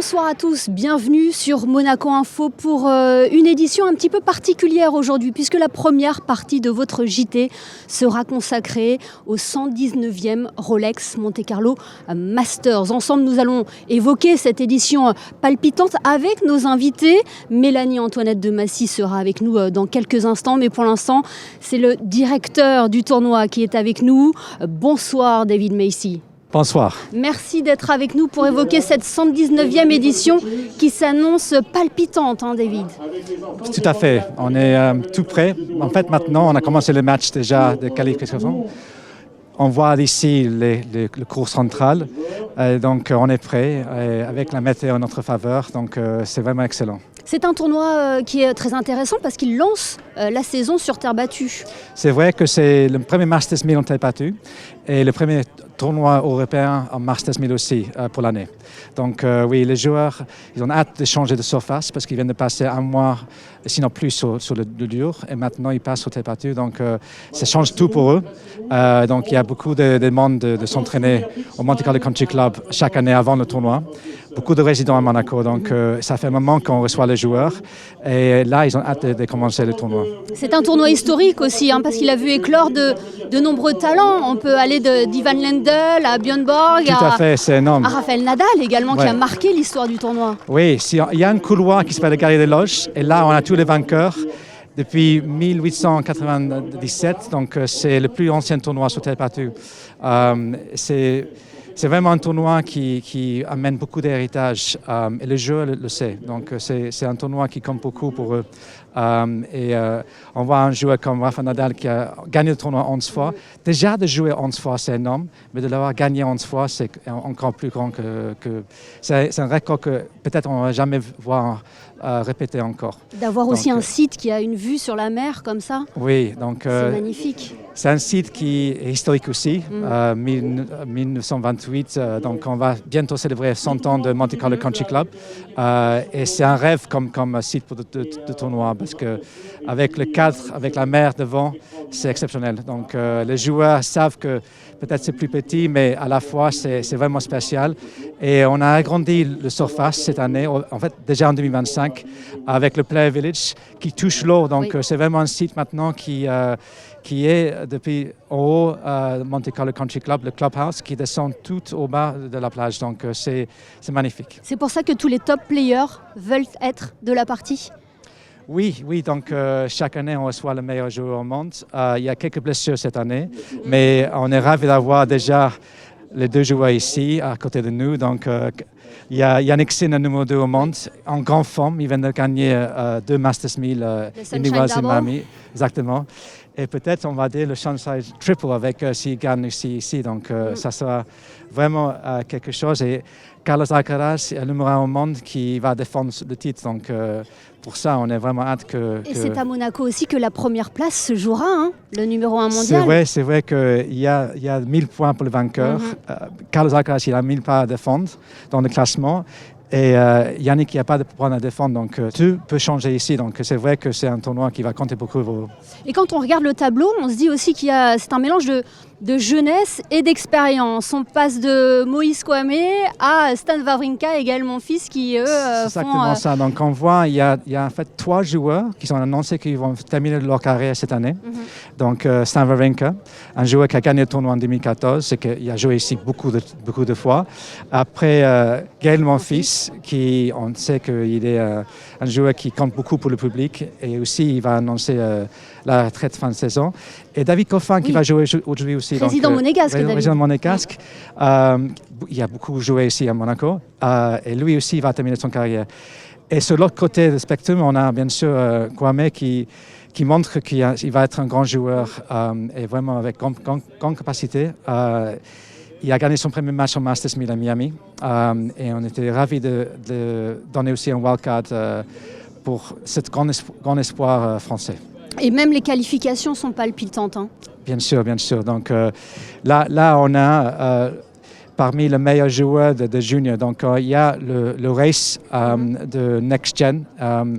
Bonsoir à tous, bienvenue sur Monaco Info pour une édition un petit peu particulière aujourd'hui puisque la première partie de votre JT sera consacrée au 119e Rolex Monte Carlo Masters. Ensemble, nous allons évoquer cette édition palpitante avec nos invités. Mélanie Antoinette de Massy sera avec nous dans quelques instants, mais pour l'instant, c'est le directeur du tournoi qui est avec nous. Bonsoir David Macy. Bonsoir. Merci d'être avec nous pour évoquer cette 119e édition qui s'annonce palpitante, hein, David. Tout à fait. On est tout prêt. En fait, maintenant, on a commencé le match déjà de qualification. On voit ici le cours central. Donc, on est prêt avec la météo en notre faveur. Donc, c'est vraiment excellent. C'est un tournoi qui est très intéressant parce qu'il lance la saison sur terre battue. C'est vrai que c'est le premier Masters 1000 en terre battue et le premier tournoi européen en Masters 1000 aussi pour l'année. Donc oui, les joueurs, ils ont hâte de changer de surface parce qu'ils viennent de passer un mois, sinon plus, sur le dur et maintenant ils passent au terre battue. Donc ça change tout pour eux. Donc il y a beaucoup de demandes de s'entraîner au Monte Carlo Country Club chaque année avant le tournoi. Beaucoup de résidents à Monaco, donc ça fait un moment qu'on reçoit les joueurs et là ils ont hâte de commencer le tournoi. C'est un tournoi historique aussi, hein, parce qu'il a vu éclore de nombreux talents. On peut aller d'Ivan Lendl à Björn Borg, tout à fait, c'est énorme. À Rafael Nadal également, qui a marqué l'histoire du tournoi. Oui, il y a un couloir qui s'appelle le Galerie des Loges et là on a tous les vainqueurs depuis 1897, donc c'est le plus ancien tournoi sur terre battue. C'est vraiment un tournoi qui amène beaucoup d'héritage et le jeu le sait. Donc c'est un tournoi qui compte beaucoup pour eux. On voit un joueur comme Rafa Nadal qui a gagné le tournoi 11 fois. Déjà de jouer 11 fois, c'est énorme, mais de l'avoir gagné 11 fois, c'est encore plus grand que c'est un record que peut-être on ne va jamais voir répéter encore. D'avoir aussi un site qui a une vue sur la mer comme ça. Oui, donc c'est magnifique. C'est un site qui est historique aussi, 1928, donc on va bientôt célébrer 100 ans de Monte Carlo Country Club. Et c'est un rêve comme site pour de tournoi parce qu'avec le cadre, avec la mer devant, c'est exceptionnel. Donc les joueurs savent que peut-être c'est plus petit, mais à la fois c'est vraiment spécial. Et on a agrandi le surface cette année, en fait déjà en 2025, avec le Player Village qui touche l'eau. Donc c'est vraiment un site maintenant qui est depuis en haut Monte Carlo Country Club, le clubhouse, qui descend tout au bas de la plage. Donc c'est magnifique. C'est pour ça que tous les top players veulent être de la partie? Oui, donc chaque année on reçoit le meilleur joueur au monde. Il y a quelques blessures cette année, mais on est ravis d'avoir déjà les deux joueurs ici à côté de nous. Donc il y a Jannik Sinner, numéro 2 au monde, en grande forme. Il vient de gagner 2 Masters 1000 Individuals in Miami. Exactement. Et peut-être on va dire le Sunshine Triple avec s'il gagne ici. Donc ça sera vraiment quelque chose. Et Carlos Alcaraz est le numéro 1 au monde qui va défendre le titre. Donc pour ça, on est vraiment hâte que... Et c'est à Monaco aussi que la première place se jouera, hein, le numéro 1 mondial. C'est vrai qu'il y a 1000 points pour le vainqueur. Carlos Alcaraz, il a 1000 points à défendre dans le classement. Et Yannick, il n'y a pas de points à défendre, donc tout peut changer ici. Donc c'est vrai que c'est un tournoi qui va compter beaucoup. Et quand on regarde le tableau, on se dit aussi c'est un mélange de jeunesse et d'expérience. On passe de Moïse Kouamé à Stan Wawrinka, également fils, qui eux c'est exactement ça. Donc on voit, il y a en fait 3 joueurs qui sont annoncés qu'ils vont terminer leur carrière cette année. Donc Stan Wawrinka, un joueur qui a gagné le tournoi en 2014 et qui a joué ici beaucoup de fois. Après Gaël Monfils, qui on sait qu'il est un joueur qui compte beaucoup pour le public et aussi il va annoncer la retraite fin de saison. Et David Goffin qui va jouer aujourd'hui aussi. Président monégasque, David. Président monégasque. Il a beaucoup joué ici à Monaco et lui aussi va terminer son carrière. Et sur l'autre côté du spectre, on a bien sûr Kouamé qui montre qu'il va être un grand joueur et vraiment avec grande capacité. Il a gagné son premier match au Masters 1000 à Miami et on était ravis de donner aussi un wildcard pour ce grand espoir français. Et même les qualifications sont palpitantes. Hein. Bien sûr. Donc là on a parmi les meilleurs joueurs de junior. Donc, il y a le race de Next Gen.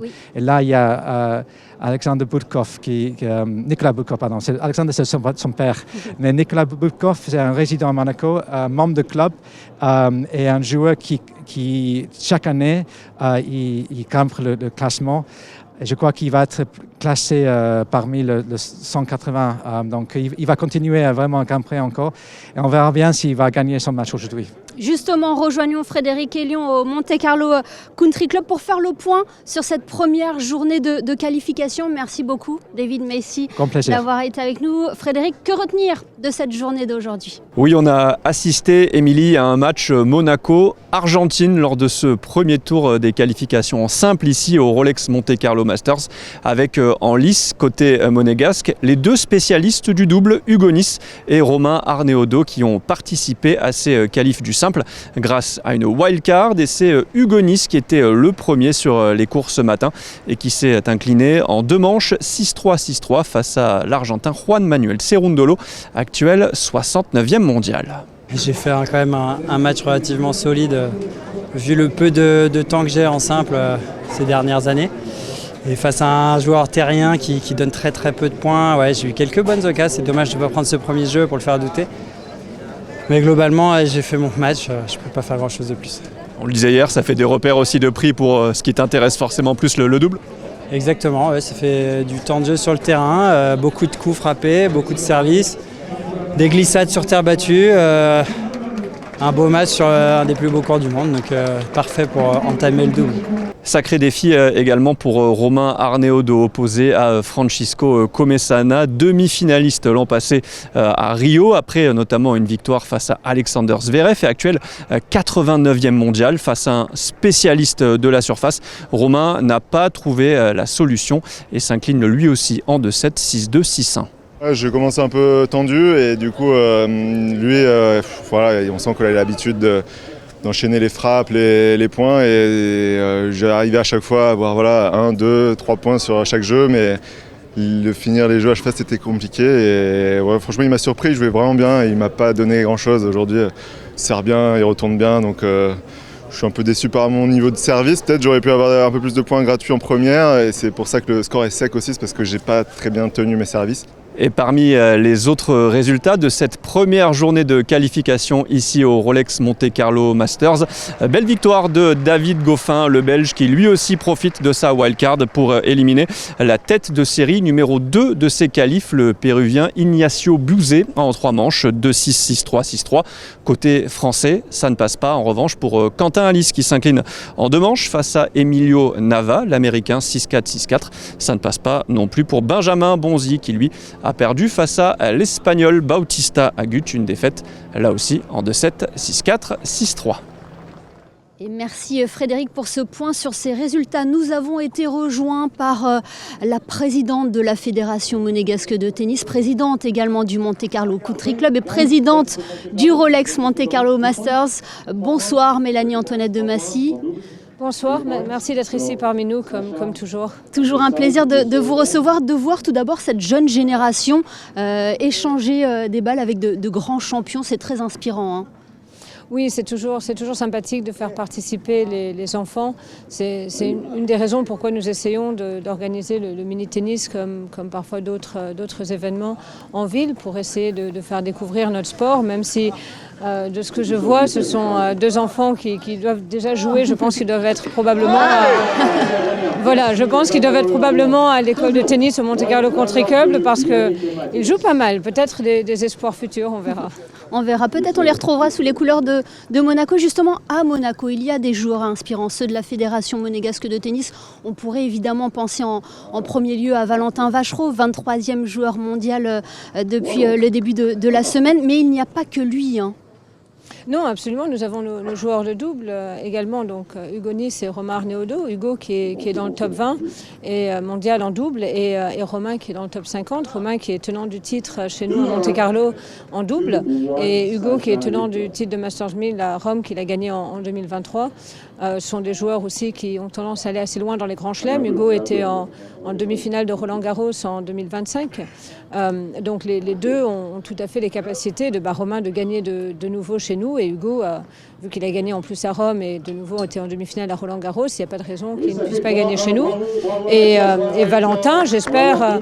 Oui. Et là, il y a Alexander Budkov, Nicolas Budkov, pardon. Alexander, c'est son père. Mais Nicolas Budkov, c'est un résident à Monaco, membre de club et un joueur qui chaque année, il grimpe le classement. Et je crois qu'il va être classé parmi le 180. Donc, il va continuer à vraiment grimper encore. Et on verra bien s'il va gagner son match aujourd'hui. Justement, rejoignons Frédéric Hélion au Monte Carlo Country Club pour faire le point sur cette première journée de qualification. Merci beaucoup, David Messi, d'avoir été avec nous. Frédéric, que retenir de cette journée d'aujourd'hui? Oui, on a assisté, Émilie, à un match Monaco-Argentine lors de ce premier tour des qualifications en simple ici au Rolex Monte Carlo Masters, avec en lice, côté monégasque, les deux spécialistes du double, Hugo Nys et Romain Arneaudo, qui ont participé à ces qualifs du simple grâce à une wildcard. Et c'est Hugo Nys qui était le premier sur les courses ce matin et qui s'est incliné en 2 manches 6-3, 6-3 face à l'Argentin Juan Manuel Cerundolo, actuel 69e mondial. J'ai fait quand même un match relativement solide vu le peu de temps que j'ai en simple ces dernières années. Et face à un joueur terrien qui donne très peu de points, ouais, j'ai eu quelques bonnes occasions. C'est dommage de ne pas prendre ce premier jeu pour le faire douter. Mais globalement, j'ai fait mon match, je ne peux pas faire grand chose de plus. On le disait hier, ça fait des repères aussi de prix pour ce qui t'intéresse forcément plus, le double. Exactement, ouais, ça fait du temps de jeu sur le terrain, beaucoup de coups frappés, beaucoup de services, des glissades sur terre battue, un beau match sur un des plus beaux cours du monde, donc parfait pour entamer le double. Sacré défi également pour Romain Arneaudo, opposé à Francisco Comesana, demi-finaliste l'an passé à Rio, après notamment une victoire face à Alexander Zverev et actuel 89e mondial face à un spécialiste de la surface. Romain n'a pas trouvé la solution et s'incline lui aussi en 2-7, 6-2, 6-1. Ouais, je commence un peu tendu et du coup, lui, voilà, on sent qu'il a l'habitude d'enchaîner les frappes, les points et j'arrivais à chaque fois à avoir 1, 2, 3 points sur chaque jeu, mais de finir les jeux à cheval c'était compliqué et ouais, franchement il m'a surpris, il jouait vraiment bien et il m'a pas donné grand chose aujourd'hui. Il sert bien, il retourne bien, donc je suis un peu déçu par mon niveau de service. Peut-être j'aurais pu avoir un peu plus de points gratuits en première et c'est pour ça que le score est sec aussi, c'est parce que j'ai pas très bien tenu mes services. Et parmi les autres résultats de cette première journée de qualification ici au Rolex Monte Carlo Masters, belle victoire de David Goffin, le Belge, qui lui aussi profite de sa wildcard pour éliminer la tête de série numéro 2 de ses qualifs, le Péruvien Ignacio Buzet, en 3 manches, 2-6, 6-3, 6-3. Côté français, ça ne passe pas en revanche pour Quentin Alice qui s'incline en 2 manches face à Emilio Nava, l'Américain, 6-4, 6-4. Ça ne passe pas non plus pour Benjamin Bonzi qui lui a perdu face à l'Espagnol Bautista Agut, une défaite là aussi en 2-7, 6-4, 6-3. Et merci Frédéric pour ce point sur ces résultats. Nous avons été rejoints par la présidente de la Fédération monégasque de tennis, présidente également du Monte Carlo Country Club et présidente du Rolex Monte Carlo Masters. Bonsoir Mélanie Antoinette de Massy. Bonsoir, merci d'être ici parmi nous comme toujours. Toujours un plaisir de vous recevoir, de voir tout d'abord cette jeune génération échanger des balles avec de grands champions, c'est très inspirant. Hein. Oui, c'est toujours sympathique de faire participer les enfants. C'est une des raisons pourquoi nous essayons d'organiser le mini-tennis comme parfois d'autres événements en ville pour essayer de faire découvrir notre sport, même si de ce que je vois, ce sont 2 enfants qui doivent déjà jouer. Je pense qu'ils doivent être probablement à l'école de tennis au Monte Carlo Country Club parce qu'ils jouent pas mal. Peut-être des espoirs futurs, on verra. On verra, peut-être on les retrouvera sous les couleurs de Monaco. Justement, à Monaco, il y a des joueurs inspirants, ceux de la Fédération monégasque de tennis. On pourrait évidemment penser en premier lieu à Valentin Vachereau, 23e joueur mondial depuis le début de la semaine. Mais il n'y a pas que lui. Hein. Non, absolument. Nous avons nos joueurs de double également, donc Hugo Nys et Romain Arneaudo. Hugo qui est dans le top 20 et mondial en double et Romain qui est dans le top 50. Romain qui est tenant du titre chez nous à Monte Carlo en double et Hugo qui est tenant du titre de Masters 1000 à Rome qu'il a gagné en 2023. Sont des joueurs aussi qui ont tendance à aller assez loin dans les grands chelems. Hugo était en demi-finale de Roland Garros en 2025. Donc les deux ont tout à fait les capacités de Romain de gagner de nouveau chez nous Hugo. Et Hugo, vu qu'il a gagné en plus à Rome et de nouveau était en demi-finale à Roland-Garros, il n'y a pas de raison qu'il ne puisse pas gagner chez nous. Et Valentin, j'espère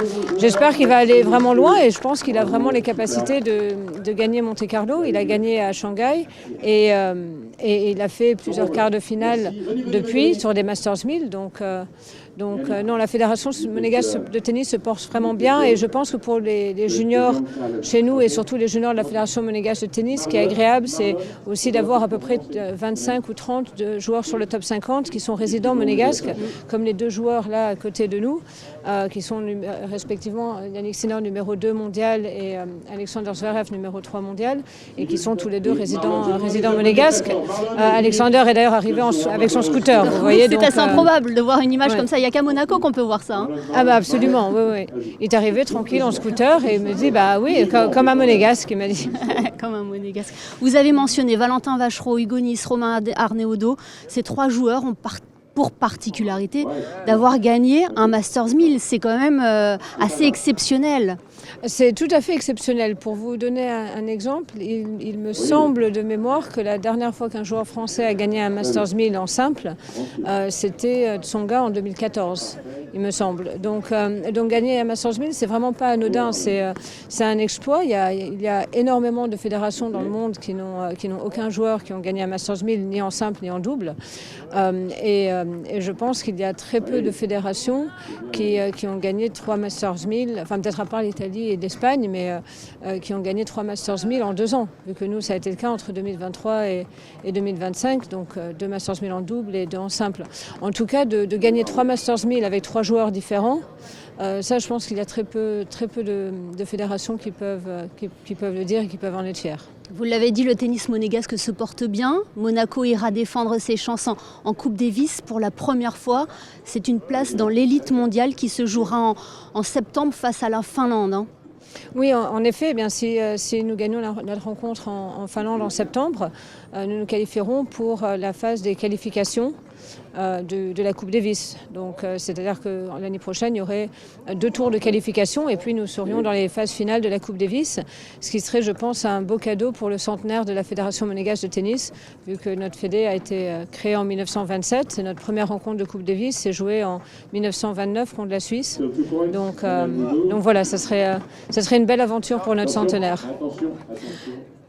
qu'il va aller vraiment loin et je pense qu'il a vraiment les capacités de gagner Monte-Carlo. Il a gagné à Shanghai et il a fait plusieurs quarts de finale depuis sur des Masters 1000. Donc non, la fédération monégasque de tennis se porte vraiment bien et je pense que pour les juniors chez nous et surtout les juniors de la fédération monégasque de tennis, ce qui est agréable, c'est aussi d'avoir à peu près 25 ou 30 de joueurs sur le top 50 qui sont résidents monégasques, comme les deux joueurs là à côté de nous, qui sont respectivement Yannick Sinner numéro 2 mondial et Alexander Zverev numéro 3 mondial et qui sont tous les deux résidents monégasques. Alexander est d'ailleurs arrivé avec son scooter. Vous voyez, c'est assez improbable de voir une image comme ça. Il n'y a qu'à Monaco qu'on peut voir ça. Hein. Ah bah absolument, oui. Il est arrivé tranquille en scooter et il me dit bah oui, comme un monégasque, il m'a dit. Comme un monégasque. Vous avez mentionné Valentin Vachereau, Hugo Nys, Romain Arnaud. Ces trois joueurs ont pour particularité d'avoir gagné un Masters 1000. C'est quand même assez exceptionnel. C'est tout à fait exceptionnel. Pour vous donner un exemple, il me semble de mémoire que la dernière fois qu'un joueur français a gagné un Masters 1000 en simple, c'était Tsonga en 2014, il me semble. Donc gagner un Masters 1000, c'est vraiment pas anodin, c'est un exploit. Il y a énormément de fédérations dans le monde qui n'ont aucun joueur qui ont gagné un Masters 1000, ni en simple ni en double. Et je pense qu'il y a très peu de fédérations qui ont gagné 3 Masters 1000, enfin peut-être à part l'Italie et d'Espagne, mais qui ont gagné 3 Masters 1000 en 2 ans, vu que nous, ça a été le cas entre 2023 et 2025, donc 2 Masters 1000 en double et 2 en simple. En tout cas, de gagner 3 Masters 1000 avec 3 joueurs différents, ça, je pense qu'il y a très peu de fédérations qui peuvent le dire et qui peuvent en être fiers. Vous l'avez dit, le tennis monégasque se porte bien. Monaco ira défendre ses chances en Coupe Davis pour la première fois. C'est une place dans l'élite mondiale qui se jouera en septembre face à la Finlande. Hein. Oui, en effet, eh bien, si nous gagnons notre rencontre en Finlande en septembre, nous nous qualifierons pour la phase des qualifications de la Coupe Davis. Donc, c'est-à-dire que l'année prochaine, il y aurait 2 tours de qualification et puis nous serions dans les phases finales de la Coupe Davis, ce qui serait, je pense, un beau cadeau pour le centenaire de la Fédération monégasque de tennis, vu que notre fédé a été créée en 1927 et notre première rencontre de Coupe Davis s'est jouée en 1929 contre la Suisse. Donc voilà, ça serait une belle aventure pour notre centenaire.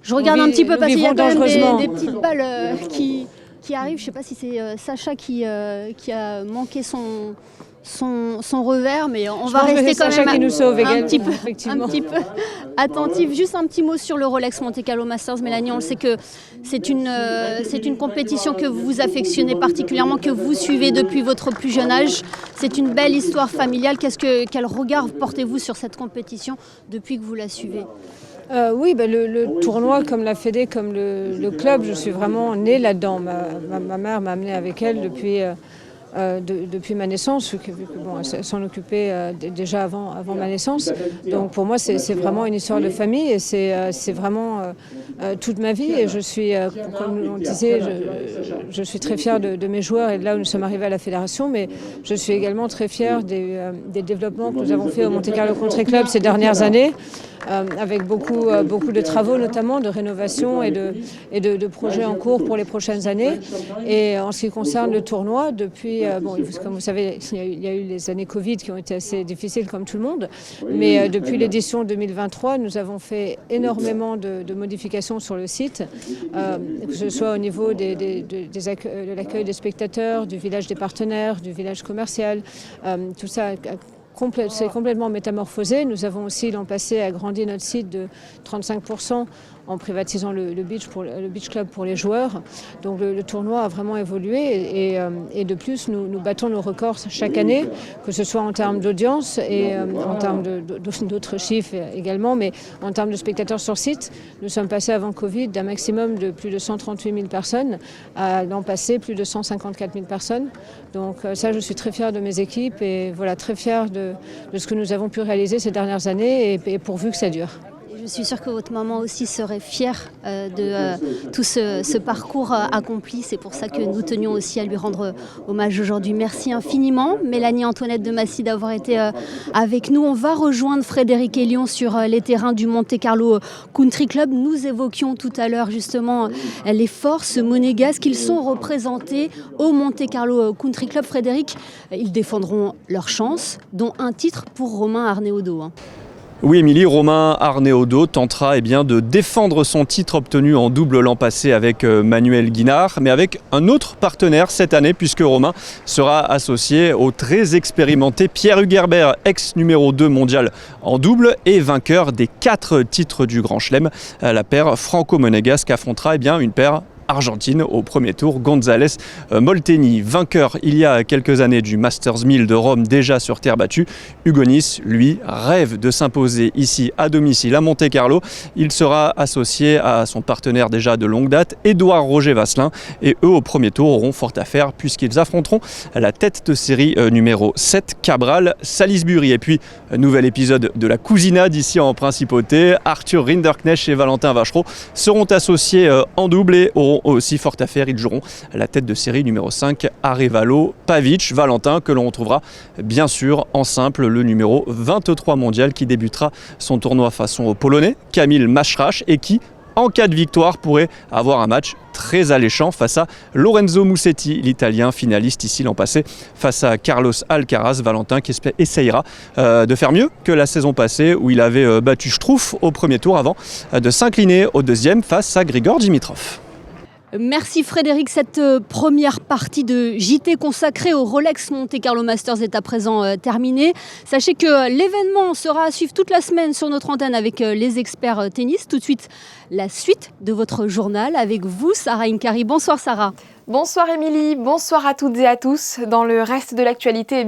Je regarde un petit peu parce qu'il y a quand même des petites balles qui arrivent. Je ne sais pas si c'est Sacha qui a manqué son revers, mais on va rester quand même qui nous sauve un petit peu attentif. Juste un petit mot sur le Rolex Monte-Carlo Masters, Mélanie. On le sait que c'est une compétition que vous affectionnez particulièrement, que vous suivez depuis votre plus jeune âge. C'est une belle histoire familiale. Quel regard portez-vous sur cette compétition depuis que vous la suivez ? Oui, le tournoi, comme la Fédé, comme le club, je suis vraiment née là-dedans. Ma mère m'a amenée avec elle depuis ma naissance, vu que elle s'en occupait déjà avant ma naissance. Donc pour moi, c'est vraiment une histoire de famille et c'est vraiment toute ma vie. Et je suis, comme on disait, je suis très fière de mes joueurs et de là où nous sommes arrivés à la fédération, mais je suis également très fière des développements que nous avons fait au Monte-Carlo Country Club ces dernières années. Avec beaucoup de travaux, notamment de rénovation et de projets en cours pour les prochaines années. Et en ce qui concerne le tournoi, depuis, comme vous savez, il y a eu les années Covid qui ont été assez difficiles comme tout le monde, mais depuis l'édition 2023, nous avons fait énormément de modifications sur le site, que ce soit au niveau de l'accueil des spectateurs, du village des partenaires, du village commercial, tout ça c'est complètement métamorphosé. Nous avons aussi l'an passé agrandi notre site de 35% en privatisant le beach club pour les joueurs. Donc le tournoi a vraiment évolué et de plus nous battons nos records chaque année, que ce soit en termes d'audience et en termes d'autres chiffres également, mais en termes de spectateurs sur site, nous sommes passés avant Covid d'un maximum de plus de 138 000 personnes à l'an passé plus de 154 000 personnes. Donc ça, je suis très fière de mes équipes et voilà, très fière de ce que nous avons pu réaliser ces dernières années et pourvu que ça dure. Je Je suis sûre que votre maman aussi serait fière de tout ce parcours accompli. C'est pour ça que nous tenions aussi à lui rendre hommage aujourd'hui. Merci infiniment, Mélanie Antoinette de Massy, d'avoir été avec nous. On va rejoindre Frédéric Hélion sur les terrains du Monte Carlo Country Club. Nous évoquions tout à l'heure justement les forces monégasques. Ils sont représentés au Monte Carlo Country Club. Frédéric, ils défendront leur chance, dont un titre pour Romain Arneaudo. Oui, Émilie, Romain Arneaudo tentera de défendre son titre obtenu en double l'an passé avec Manuel Guinard, mais avec un autre partenaire cette année, puisque Romain sera associé au très expérimenté Pierre Hugerbert, ex numéro 2 mondial en double et vainqueur des 4 titres du Grand Chelem. La paire franco-monégasque affrontera une paire argentine au premier tour, González Molteni, vainqueur il y a quelques années du Masters 1000 de Rome, déjà sur terre battue. Hugonis, lui, rêve de s'imposer ici à domicile à Monte Carlo. Il sera associé à son partenaire déjà de longue date, Édouard Roger Vasselin, et eux au premier tour auront fort à faire puisqu'ils affronteront la tête de série numéro 7, Cabral Salisbury. Et puis, nouvel épisode de la cousinade ici en principauté, Arthur Rinderknecht et Valentin Vachereau seront associés en double et auront aussi fort à faire. Ils joueront la tête de série numéro 5, Arevalo Pavic. Valentin, que l'on retrouvera bien sûr en simple, le numéro 23 mondial qui débutera son tournoi façon polonais, Kamil Maszrach, et qui, en cas de victoire, pourrait avoir un match très alléchant face à Lorenzo Musetti, l'Italien finaliste ici l'an passé, face à Carlos Alcaraz. Valentin qui essayera de faire mieux que la saison passée où il avait battu Struff au premier tour avant de s'incliner au deuxième face à Grigor Dimitrov. Merci Frédéric, cette première partie de JT consacrée au Rolex Monte Carlo Masters est à présent terminée. Sachez que l'événement sera à suivre toute la semaine sur notre antenne avec les experts tennis. Tout de suite, la suite de votre journal avec vous, Sarah Inkari. Bonsoir Sarah. Bonsoir Émilie, bonsoir à toutes et à tous. Dans le reste de l'actualité,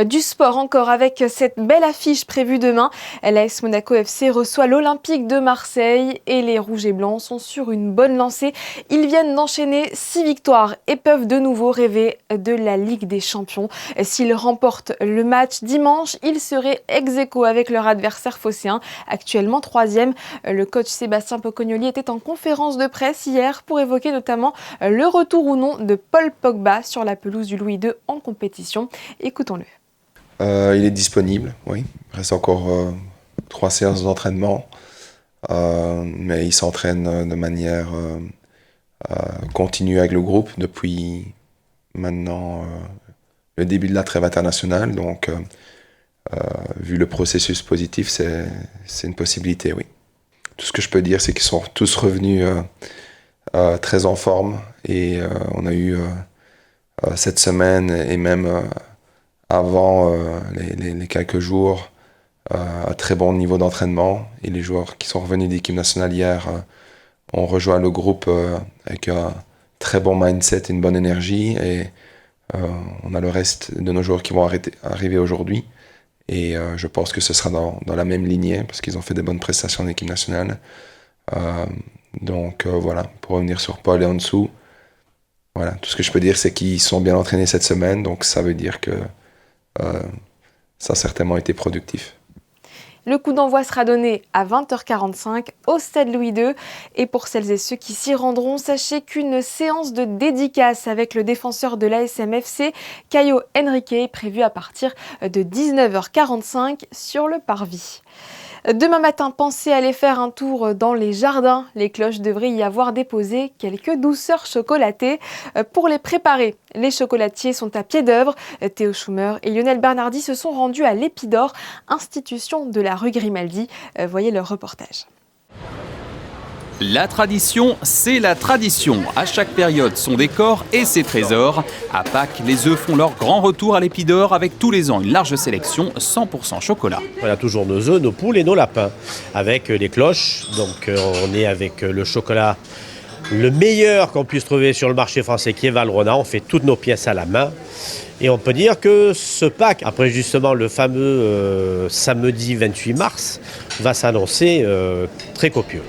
du sport encore avec cette belle affiche prévue demain. L'AS Monaco FC reçoit l'Olympique de Marseille et les Rouges et Blancs sont sur une bonne lancée. Ils viennent d'enchaîner 6 victoires et peuvent de nouveau rêver de la Ligue des Champions. S'ils remportent le match dimanche, ils seraient ex-aequo avec leur adversaire phocéen, actuellement 3e. Le coach Sébastien Pocognoli était en conférence de presse hier pour évoquer notamment le retour ou non de Paul Pogba sur la pelouse du Louis II en compétition. Écoutons-le. Il est disponible, oui. Il reste encore 3 séances d'entraînement, mais il s'entraîne de manière continue avec le groupe depuis maintenant le début de la trêve internationale. Donc, vu le processus positif, c'est une possibilité, oui. Tout ce que je peux dire, c'est qu'ils sont tous revenus très en forme et on a eu cette semaine et même avant les quelques jours un très bon niveau d'entraînement et les joueurs qui sont revenus d'équipe nationale hier ont rejoint le groupe avec un très bon mindset et une bonne énergie et on a le reste de nos joueurs qui vont arriver aujourd'hui et je pense que ce sera dans la même lignée parce qu'ils ont fait des bonnes prestations en équipe nationale. Donc voilà, pour revenir sur Paul et en dessous, voilà, tout ce que je peux dire c'est qu'ils sont bien entraînés cette semaine, donc ça veut dire que ça a certainement été productif. Le coup d'envoi sera donné à 20h45 au Stade Louis II. Et pour celles et ceux qui s'y rendront, sachez qu'une séance de dédicace avec le défenseur de l'ASM FC, Caio Henrique, est prévue à partir de 19h45 sur le parvis. Demain matin, pensez à aller faire un tour dans les jardins. Les cloches devraient y avoir déposé quelques douceurs chocolatées. Pour les préparer, les chocolatiers sont à pied d'œuvre. Théo Schumer et Lionel Bernardi se sont rendus à l'Épidore, institution de la rue Grimaldi. Voyez leur reportage. La tradition, c'est la tradition. À chaque période, son décor et ses trésors. À Pâques, les œufs font leur grand retour à l'Épidore avec tous les ans une large sélection 100% chocolat. On a toujours nos œufs, nos poules et nos lapins avec les cloches. Donc on est avec le chocolat le meilleur qu'on puisse trouver sur le marché français qui est Valrhona. On fait toutes nos pièces à la main. Et on peut dire que ce Pâques, après justement le fameux samedi 28 mars, va s'annoncer très copieux.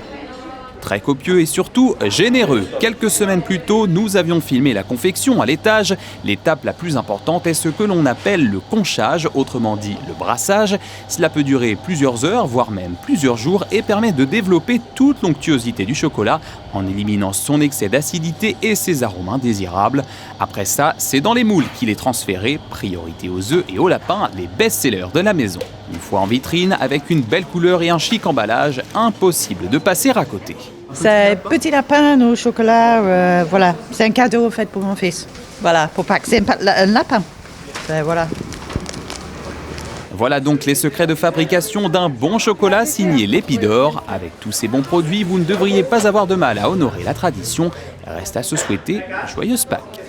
très copieux et surtout généreux. Quelques semaines plus tôt, nous avions filmé la confection à l'étage. L'étape la plus importante est ce que l'on appelle le conchage, autrement dit le brassage. Cela peut durer plusieurs heures, voire même plusieurs jours et permet de développer toute l'onctuosité du chocolat en éliminant son excès d'acidité et ses arômes indésirables. Après ça, c'est dans les moules qu'il est transféré, priorité aux œufs et aux lapins, les best-sellers de la maison. Une fois en vitrine, avec une belle couleur et un chic emballage, impossible de passer à côté. C'est petit lapin au chocolat, voilà. C'est un cadeau fait pour mon fils. Voilà, pour pas que c'est un lapin. Voilà. Voilà donc les secrets de fabrication d'un bon chocolat signé Lépidor. Avec tous ces bons produits, vous ne devriez pas avoir de mal à honorer la tradition. Reste à se souhaiter joyeuse Pâques.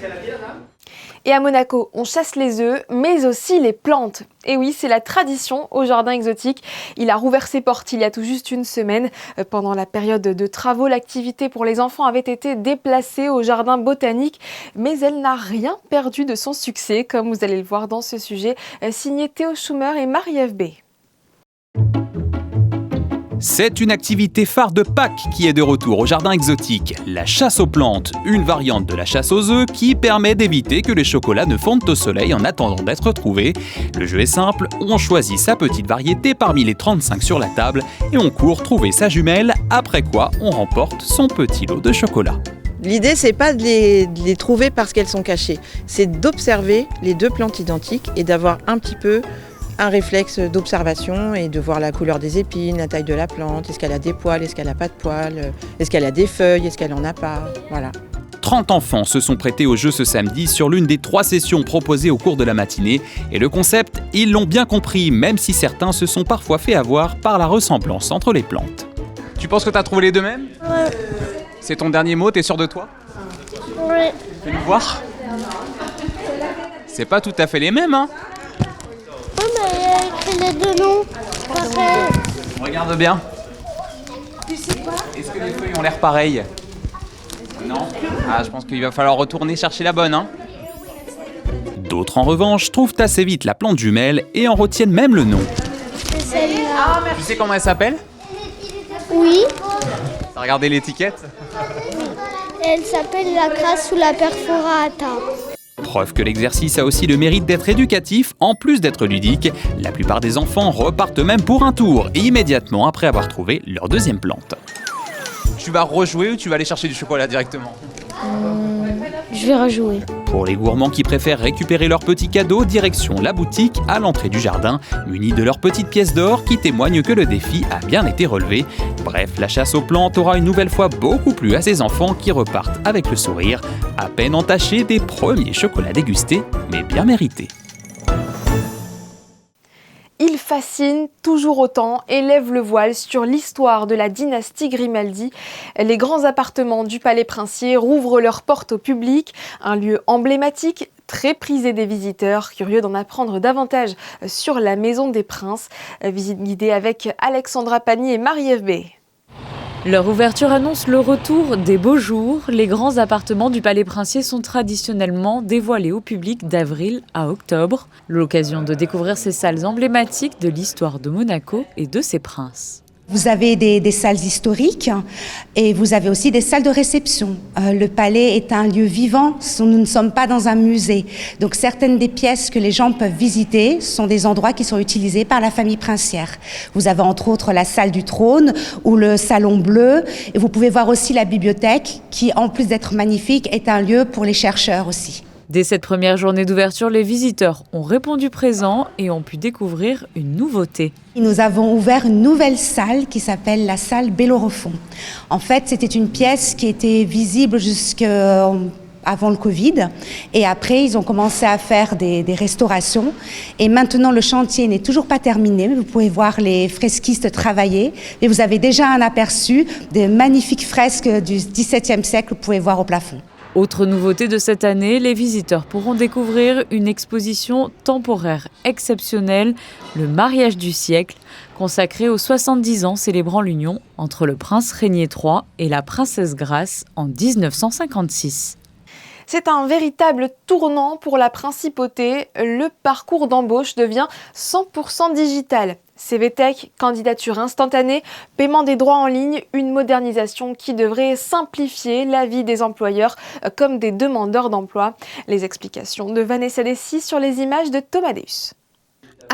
Et à Monaco, on chasse les œufs, mais aussi les plantes. Et oui, c'est la tradition au jardin exotique. Il a rouvert ses portes il y a tout juste une semaine. Pendant la période de travaux, l'activité pour les enfants avait été déplacée au jardin botanique, mais elle n'a rien perdu de son succès, comme vous allez le voir dans ce sujet, signé Théo Schumer et Marie-Ève B. C'est une activité phare de Pâques qui est de retour au jardin exotique. La chasse aux plantes, une variante de la chasse aux œufs qui permet d'éviter que les chocolats ne fondent au soleil en attendant d'être trouvés. Le jeu est simple, on choisit sa petite variété parmi les 35 sur la table et on court trouver sa jumelle, après quoi on remporte son petit lot de chocolat. L'idée, c'est pas de les trouver parce qu'elles sont cachées, c'est d'observer les deux plantes identiques et d'avoir un petit peu un réflexe d'observation et de voir la couleur des épines, la taille de la plante, est-ce qu'elle a des poils, est-ce qu'elle n'a pas de poils, est-ce qu'elle a des feuilles, est-ce qu'elle n'en a pas, voilà. 30 enfants se sont prêtés au jeu ce samedi sur l'une des 3 sessions proposées au cours de la matinée. Et le concept, ils l'ont bien compris, même si certains se sont parfois fait avoir par la ressemblance entre les plantes. Tu penses que tu as trouvé les deux mêmes ? Ouais. C'est ton dernier mot, t'es sûr de toi ? Oui. Fais-nous voir. C'est pas tout à fait les mêmes, hein ? Oui, mais il y a écrit les deux noms. Pareil. Regarde bien. Est-ce que les feuilles ont l'air pareilles ? Non ? Ah, je pense qu'il va falloir retourner chercher la bonne, hein ? D'autres, en revanche, trouvent assez vite la plante jumelle et en retiennent même le nom. C'est celle-là. Tu sais comment elle s'appelle ? Oui. T'as regardé l'étiquette ? Elle s'appelle la crasse ou la perforata. Preuve que l'exercice a aussi le mérite d'être éducatif, en plus d'être ludique. La plupart des enfants repartent même pour un tour, immédiatement après avoir trouvé leur deuxième plante. Tu vas rejouer ou tu vas aller chercher du chocolat directement ? Je vais rejouer. Pour les gourmands qui préfèrent récupérer leurs petits cadeaux, direction la boutique à l'entrée du jardin, munis de leurs petites pièces d'or qui témoignent que le défi a bien été relevé. Bref, la chasse aux plantes aura une nouvelle fois beaucoup plu à ces enfants qui repartent avec le sourire, à peine entachés des premiers chocolats dégustés, mais bien mérités. Il fascine toujours autant et lève le voile sur l'histoire de la dynastie Grimaldi. Les grands appartements du Palais Princier rouvrent leurs portes au public, un lieu emblématique, très prisé des visiteurs, curieux d'en apprendre davantage sur la Maison des Princes. Visite guidée avec Alexandra Pagny et Marie-Ève B. Leur ouverture annonce le retour des beaux jours. Les grands appartements du Palais Princier sont traditionnellement dévoilés au public d'avril à octobre. L'occasion de découvrir ces salles emblématiques de l'histoire de Monaco et de ses princes. Vous avez des salles historiques et vous avez aussi des salles de réception. Le palais est un lieu vivant, nous ne sommes pas dans un musée. Donc certaines des pièces que les gens peuvent visiter sont des endroits qui sont utilisés par la famille princière. Vous avez entre autres la salle du trône ou le salon bleu. Et vous pouvez voir aussi la bibliothèque qui, en plus d'être magnifique, est un lieu pour les chercheurs aussi. Dès cette première journée d'ouverture, les visiteurs ont répondu présent et ont pu découvrir une nouveauté. Nous avons ouvert une nouvelle salle qui s'appelle la salle Bellérophon. En fait, c'était une pièce qui était visible jusqu'avant le Covid. Et après, ils ont commencé à faire des restaurations. Et maintenant, le chantier n'est toujours pas terminé. Mais vous pouvez voir les fresquistes travailler. Et vous avez déjà un aperçu des magnifiques fresques du XVIIe siècle que vous pouvez voir au plafond. Autre nouveauté de cette année, les visiteurs pourront découvrir une exposition temporaire exceptionnelle, le mariage du siècle, consacrée aux 70 ans célébrant l'union entre le prince Régnier III et la princesse Grace en 1956. C'est un véritable tournant pour la principauté. Le parcours d'embauche devient 100% digital. CVTech, candidature instantanée, paiement des droits en ligne, une modernisation qui devrait simplifier la vie des employeurs comme des demandeurs d'emploi. Les explications de Vanessa Dessy sur les images de Thomas Deus.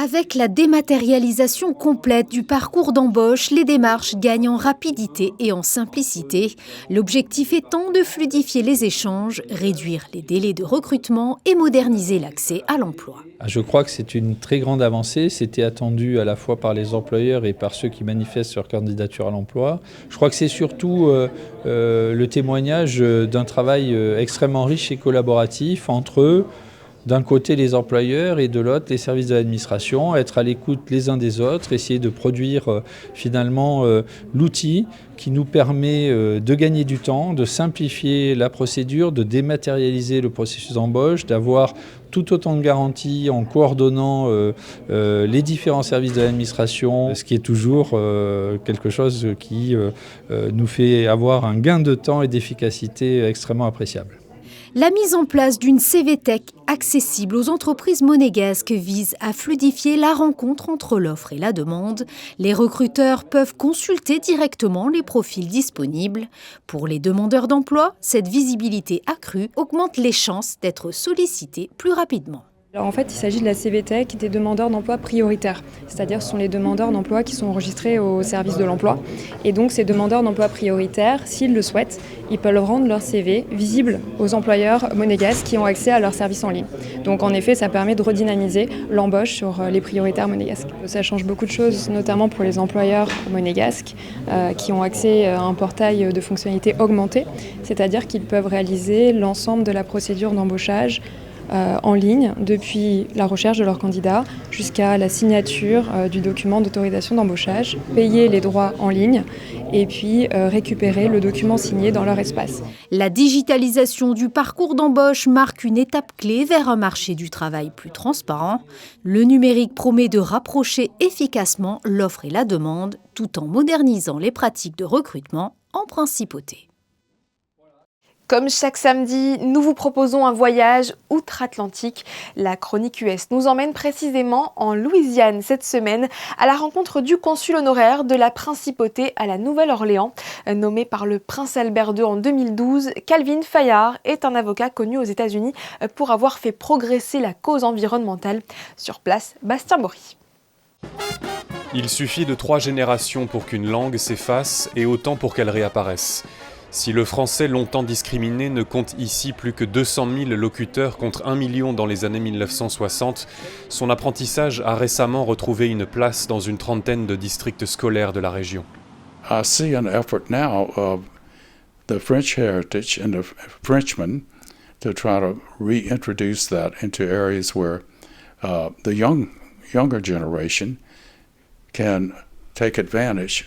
Avec la dématérialisation complète du parcours d'embauche, les démarches gagnent en rapidité et en simplicité. L'objectif étant de fluidifier les échanges, réduire les délais de recrutement et moderniser l'accès à l'emploi. Je crois que c'est une très grande avancée. C'était attendu à la fois par les employeurs et par ceux qui manifestent leur candidature à l'emploi. Je crois que c'est surtout le témoignage d'un travail extrêmement riche et collaboratif entre eux, d'un côté les employeurs et de l'autre les services de l'administration, être à l'écoute les uns des autres, essayer de produire finalement l'outil qui nous permet de gagner du temps, de simplifier la procédure, de dématérialiser le processus d'embauche, d'avoir tout autant de garanties en coordonnant les différents services de l'administration, ce qui est toujours quelque chose qui nous fait avoir un gain de temps et d'efficacité extrêmement appréciable. La mise en place d'une CVTech accessible aux entreprises monégasques vise à fluidifier la rencontre entre l'offre et la demande. Les recruteurs peuvent consulter directement les profils disponibles. Pour les demandeurs d'emploi, cette visibilité accrue augmente les chances d'être sollicités plus rapidement. Alors en fait, il s'agit de la CVTech des demandeurs d'emploi prioritaires, c'est-à-dire ce sont les demandeurs d'emploi qui sont enregistrés au service de l'emploi. Et donc ces demandeurs d'emploi prioritaires, s'ils le souhaitent, ils peuvent rendre leur CV visible aux employeurs monégasques qui ont accès à leur service en ligne. Donc en effet, ça permet de redynamiser l'embauche sur les prioritaires monégasques. Ça change beaucoup de choses, notamment pour les employeurs monégasques qui ont accès à un portail de fonctionnalités augmentées, c'est-à-dire qu'ils peuvent réaliser l'ensemble de la procédure d'embauchage en ligne, depuis la recherche de leur candidat jusqu'à la signature du document d'autorisation d'embauchage, payer les droits en ligne et puis récupérer le document signé dans leur espace. La digitalisation du parcours d'embauche marque une étape clé vers un marché du travail plus transparent. Le numérique promet de rapprocher efficacement l'offre et la demande tout en modernisant les pratiques de recrutement en principauté. Comme chaque samedi, nous vous proposons un voyage outre-Atlantique. La chronique US nous emmène précisément en Louisiane cette semaine à la rencontre du consul honoraire de la principauté à la Nouvelle-Orléans. Nommé par le prince Albert II en 2012, Calvin Fayard est un avocat connu aux États-Unis pour avoir fait progresser la cause environnementale. Sur place, Bastien Bory. Il suffit de 3 générations pour qu'une langue s'efface et autant pour qu'elle réapparaisse. Si le français longtemps discriminé ne compte ici plus que 200 000 locuteurs contre 1 million dans les années 1960, son apprentissage a récemment retrouvé une place dans une trentaine de districts scolaires de la région. I see an effort now of the French heritage and the Frenchmen to try to reintroduce that into areas where the younger generation can take advantage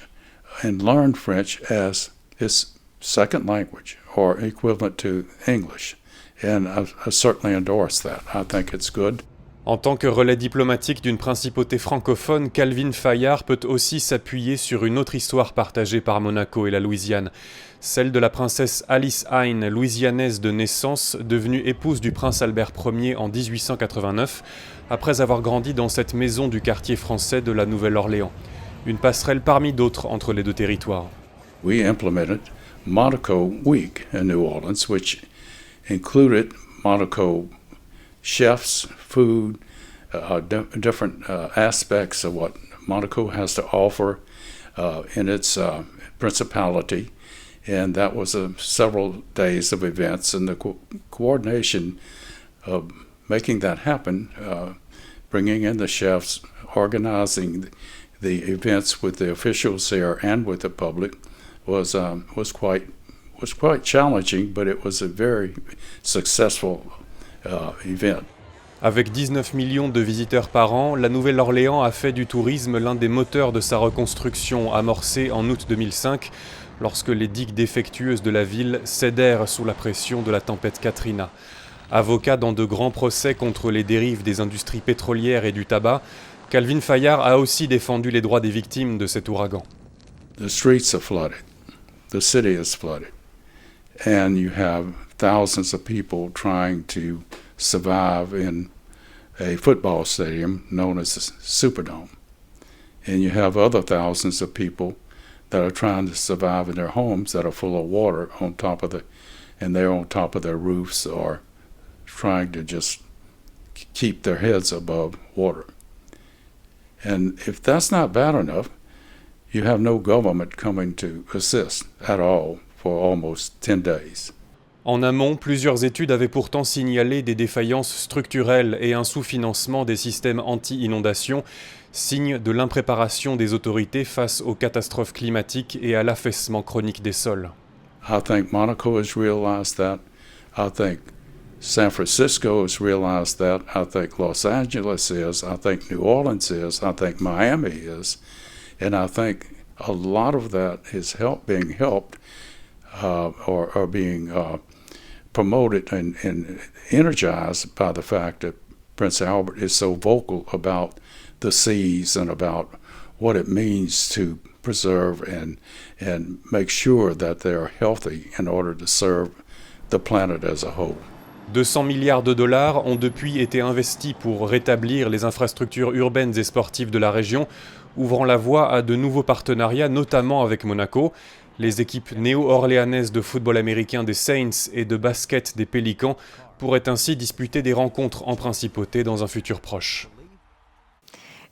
and learn French as its second language or equivalent to English. And I certainly endorse that. I think it's good. En tant que relais diplomatique d'une principauté francophone, Calvin Fayard peut aussi s'appuyer sur une autre histoire partagée par Monaco et la Louisiane, celle de la princesse Alice Hine, louisianaise de naissance, devenue épouse du prince Albert Ier en 1889, après avoir grandi dans cette maison du quartier français de la Nouvelle-Orléans. Une passerelle parmi d'autres entre les deux territoires. We implemented Monaco Week in New Orleans, which included Monaco chefs, food, different aspects of what Monaco has to offer in its principality. And that was several days of events, and the coordination of making that happen, bringing in the chefs, organizing the events with the officials there and with the public was quite challenging, but it was a very successful event. Avec 19 millions de visiteurs par an, la Nouvelle-Orléans a fait du tourisme l'un des moteurs de sa reconstruction amorcée en août 2005, lorsque les digues défectueuses de la ville cédèrent sous la pression de la tempête Katrina. Avocat dans de grands procès contre les dérives des industries pétrolières et du tabac, Calvin Fayard a aussi défendu les droits des victimes de cet ouragan. The streets are flooded. The city is flooded. And you have thousands of people trying to survive in a football stadium known as the Superdome. and you have other thousands of people that are trying to survive in their homes that are full of water on top of and they're on top of their roofs or trying to just keep their heads above water. And if that's not bad enough, you have no government coming to assist at all for almost 10 days. En amont, plusieurs études avaient pourtant signalé des défaillances structurelles et un sous-financement des systèmes anti-inondation, signe de l'impréparation des autorités face aux catastrophes climatiques et à l'affaissement chronique des sols. I think Monaco has realized that. I think San Francisco has realized that. I think Los Angeles is. I think New Orleans is. I think Miami is. And I think a lot of that is being helped or being promoted and energized by the fact that Prince Albert is so vocal about the seas and about what it means to preserve and make sure that they are healthy in order to serve the planet as a whole. 200 milliards de dollars ont depuis été investis pour rétablir les infrastructures urbaines et sportives de la région, ouvrant la voie à de nouveaux partenariats, notamment avec Monaco. Les équipes néo-orléanaises de football américain des Saints et de basket des Pélicans pourraient ainsi disputer des rencontres en principauté dans un futur proche.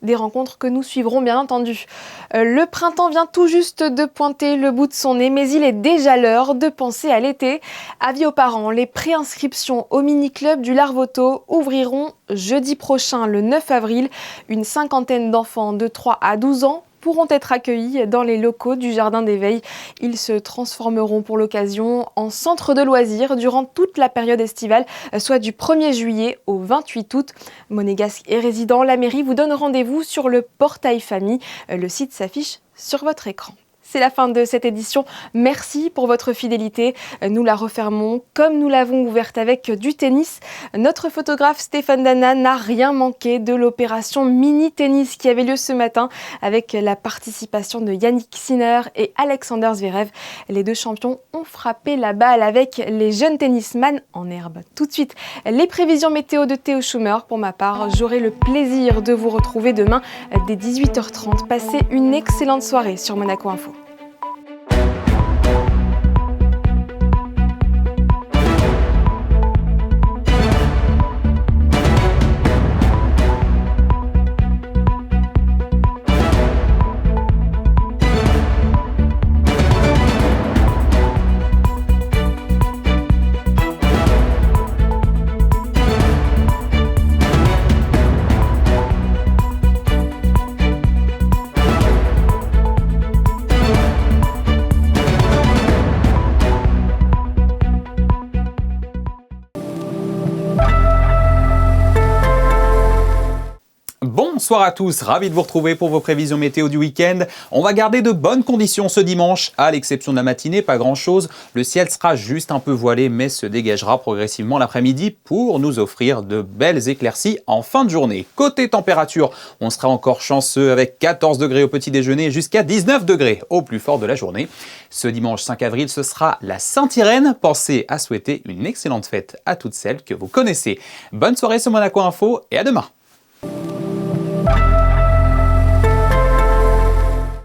Des rencontres que nous suivrons bien entendu. Le printemps vient tout juste de pointer le bout de son nez, mais il est déjà l'heure de penser à l'été. Avis aux parents, les préinscriptions au mini-club du Larvoto ouvriront jeudi prochain, le 9 avril. Une cinquantaine d'enfants de 3 à 12 ans pourront être accueillis dans les locaux du Jardin d'éveil. Ils se transformeront pour l'occasion en centre de loisirs durant toute la période estivale, soit du 1er juillet au 28 août. Monégasque et résident, la mairie vous donne rendez-vous sur le portail famille. Le site s'affiche sur votre écran. C'est la fin de cette édition. Merci pour votre fidélité. Nous la refermons comme nous l'avons ouverte avec du tennis. Notre photographe Stéphane Dana n'a rien manqué de l'opération mini-tennis qui avait lieu ce matin avec la participation de Yannick Sinner et Alexander Zverev. Les deux champions ont frappé la balle avec les jeunes tennisman en herbe. Tout de suite, les prévisions météo de Théo Schumer. Pour ma part, j'aurai le plaisir de vous retrouver demain dès 18h30. Passez une excellente soirée sur Monaco Info. Bonsoir à tous, ravi de vous retrouver pour vos prévisions météo du week-end. On va garder de bonnes conditions ce dimanche, à l'exception de la matinée, pas grand-chose. Le ciel sera juste un peu voilé, mais se dégagera progressivement l'après-midi pour nous offrir de belles éclaircies en fin de journée. Côté température, on sera encore chanceux avec 14 degrés au petit déjeuner jusqu'à 19 degrés au plus fort de la journée. Ce dimanche 5 avril, ce sera la Saint-Irène. Pensez à souhaiter une excellente fête à toutes celles que vous connaissez. Bonne soirée sur Monaco Info et à demain.